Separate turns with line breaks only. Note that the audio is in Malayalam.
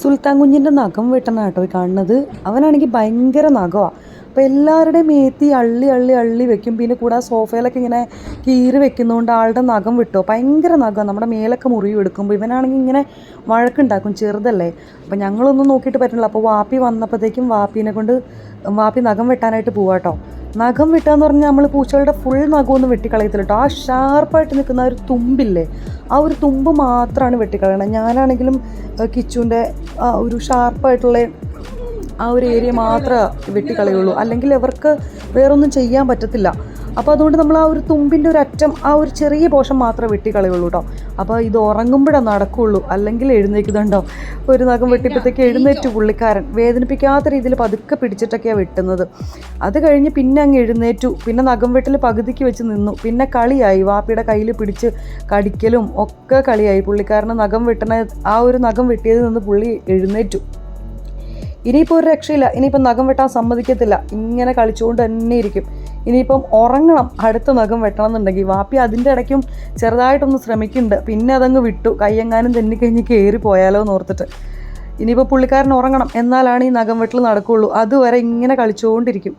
സുൽത്താൻ കുഞ്ഞിൻ്റെ നഖം വെട്ടണ കേട്ടോ ഈ കാണുന്നത്. അവനാണെങ്കിൽ ഭയങ്കര നഖമാണ്. അപ്പോൾ എല്ലാവരുടെയും മേത്തി അള്ളി അള്ളി അള്ളി വെക്കും. പിന്നെ കൂടെ സോഫയിലൊക്കെ ഇങ്ങനെ കീറി വെക്കുന്നതുകൊണ്ട് ആളുടെ നഖം വിട്ടോ ഭയങ്കര നഖമാണ്. നമ്മുടെ മേലൊക്കെ മുറിവ് എടുക്കുമ്പോൾ ഇവനാണെങ്കിൽ ഇങ്ങനെ വഴക്കുണ്ടാക്കും, ചെറുതല്ലേ. അപ്പോൾ ഞങ്ങളൊന്നും നോക്കിയിട്ട് പറ്റില്ല. അപ്പോൾ വാപ്പി വന്നപ്പോഴത്തേക്കും വാപ്പി നഖം വെട്ടാനായിട്ട് പോവാട്ടോ. നഖം വെട്ടാന്ന് പറഞ്ഞാൽ നമ്മൾ പൂച്ചകളുടെ ഫുൾ നഖമൊന്നും വെട്ടിക്കളയത്തില്ല കേട്ടോ. ആ ഷാർപ്പായിട്ട് നിൽക്കുന്ന ആ ഒരു തുമ്പില്ലേ, ആ ഒരു തുമ്പ് മാത്രമാണ് വെട്ടിക്കളയണം. ഞാനാണെങ്കിലും കിച്ചുവിൻ്റെ ഒരു ഷാർപ്പായിട്ടുള്ള ആ ഒരു ഏരിയ മാത്രമേ വെട്ടിക്കളയുള്ളൂ, അല്ലെങ്കിൽ അവർക്ക് വേറൊന്നും ചെയ്യാൻ പറ്റത്തില്ല. അപ്പോൾ അതുകൊണ്ട് നമ്മൾ ആ ഒരു തുമ്പിൻ്റെ ഒരു അറ്റം, ആ ഒരു ചെറിയ പോർഷൻ മാത്രമേ വെട്ടിക്കളയുള്ളൂ കേട്ടോ. അപ്പോൾ ഇത് ഉറങ്ങുമ്പോഴേ നടക്കുകയുള്ളൂ, അല്ലെങ്കിൽ എഴുന്നേക്കുന്നുണ്ടോ. ഒരു നഖം വെട്ടിയപ്പോഴത്തേക്ക് എഴുന്നേറ്റ് പുള്ളിക്കാരൻ. വേദനിപ്പിക്കാത്ത രീതിയിൽ പതുക്കെ പിടിച്ചിട്ടൊക്കെയാണ് വെട്ടുന്നത്. അത് കഴിഞ്ഞ് പിന്നെ അങ്ങ് എഴുന്നേറ്റു. പിന്നെ നഖം വെട്ടിൽ പകുതിക്ക് വെച്ച് നിന്നു. പിന്നെ കളിയായി, വാപ്പിയുടെ കയ്യിൽ പിടിച്ച് കടിക്കലും ഒക്കെ കളിയായി. പുള്ളിക്കാരന് നഖം വെട്ടണ ആ ഒരു നഖം വെട്ടിയതിൽ നിന്ന് പുള്ളി എഴുന്നേറ്റു. ഇനിയിപ്പോൾ ഒരു രക്ഷയില്ല. ഇനിയിപ്പം നഖം വെട്ടാൻ സമ്മതിക്കത്തില്ല, ഇങ്ങനെ കളിച്ചുകൊണ്ട് തന്നെ ഇരിക്കും. ഇനിയിപ്പം ഉറങ്ങണം അടുത്ത നഖം വെട്ടണം എന്നുണ്ടെങ്കിൽ. വാപ്പി അതിൻ്റെ ഇടയ്ക്കും ചെറുതായിട്ടൊന്ന് ശ്രമിക്കുന്നുണ്ട്. പിന്നെ അതങ്ങ് വിട്ടു, കയ്യെങ്ങാനും തെന്നിക്കഴിഞ്ഞ് കയറി പോയാലോ എന്ന് ഓർത്തിട്ട്. ഇനിയിപ്പോൾ പുള്ളിക്കാരൻ ഉറങ്ങണം, എന്നാലാണ് ഈ നഖം വെട്ടൽ നടക്കുകയുള്ളൂ. അതുവരെ ഇങ്ങനെ കളിച്ചുകൊണ്ടിരിക്കും.